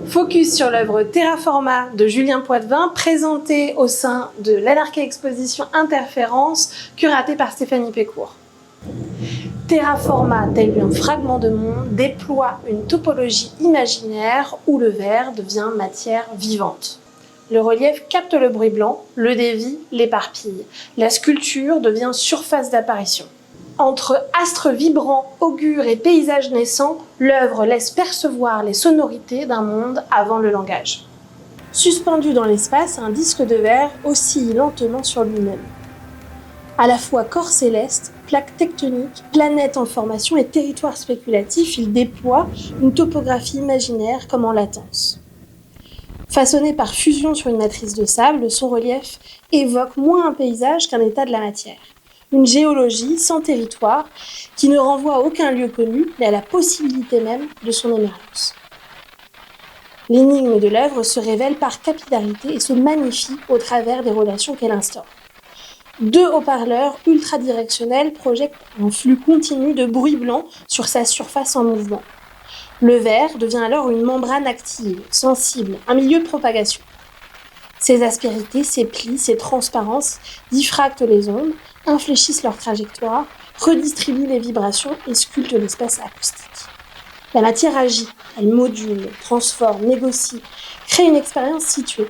Focus sur l'œuvre Terraforma de Julien Poitvin, présentée au sein de l'Anarchie Exposition Interférence, curatée par Stéphanie Pécourt. Terraforma, tel un fragment de monde, déploie une topologie imaginaire où le verre devient matière vivante. Le relief capte le bruit blanc, le dévie, l'éparpille. La sculpture devient surface d'apparition. Entre astres vibrants, augures et paysages naissants, l'œuvre laisse percevoir les sonorités d'un monde avant le langage. Suspendu dans l'espace, un disque de verre oscille lentement sur lui-même. À la fois corps céleste, plaque tectonique, planète en formation et territoire spéculatif, il déploie une topographie imaginaire comme en latence. Façonné par fusion sur une matrice de sable, son relief évoque moins un paysage qu'un état de la matière. Une géologie sans territoire qui ne renvoie à aucun lieu connu, mais à la possibilité même de son émergence. L'énigme de l'œuvre se révèle par capillarité et se magnifie au travers des relations qu'elle instaure. 2 haut-parleurs ultradirectionnels projettent un flux continu de bruit blanc sur sa surface en mouvement. Le verre devient alors une membrane active, sensible, un milieu de propagation. Ses aspérités, ses plis, ses transparences diffractent les ondes, infléchissent leur trajectoire, redistribuent les vibrations et sculptent l'espace acoustique. La matière agit, elle module, transforme, négocie, crée une expérience située.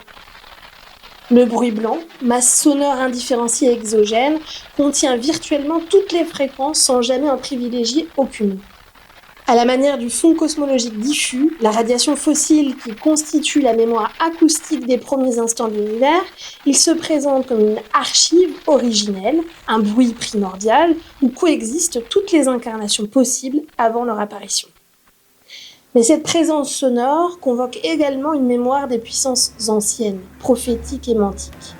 Le bruit blanc, masse sonore indifférenciée et exogène, contient virtuellement toutes les fréquences sans jamais en privilégier aucune. À la manière du fond cosmologique diffus, la radiation fossile qui constitue la mémoire acoustique des premiers instants de l'univers, il se présente comme une archive originelle, un bruit primordial, où coexistent toutes les incarnations possibles avant leur apparition. Mais cette présence sonore convoque également une mémoire des puissances anciennes, prophétiques et mantiques.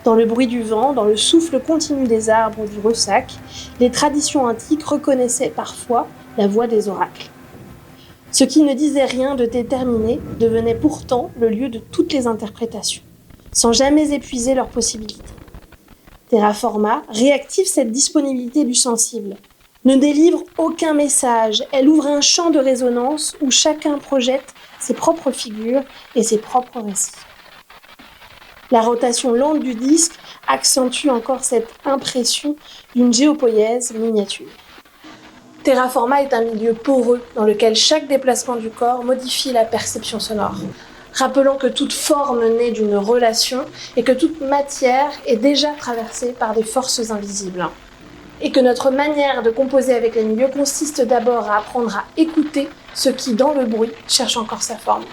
Dans le bruit du vent, dans le souffle continu des arbres du ressac, les traditions antiques reconnaissaient parfois la voix des oracles. Ce qui ne disait rien de déterminé devenait pourtant le lieu de toutes les interprétations, sans jamais épuiser leurs possibilités. Terraforma réactive cette disponibilité du sensible, ne délivre aucun message, elle ouvre un champ de résonance où chacun projette ses propres figures et ses propres récits. La rotation lente du disque accentue encore cette impression d'une géopoïèse miniature. Terraforma est un milieu poreux dans lequel chaque déplacement du corps modifie la perception sonore, rappelant que toute forme naît d'une relation et que toute matière est déjà traversée par des forces invisibles. Et que notre manière de composer avec les milieux consiste d'abord à apprendre à écouter ce qui, dans le bruit, cherche encore sa forme.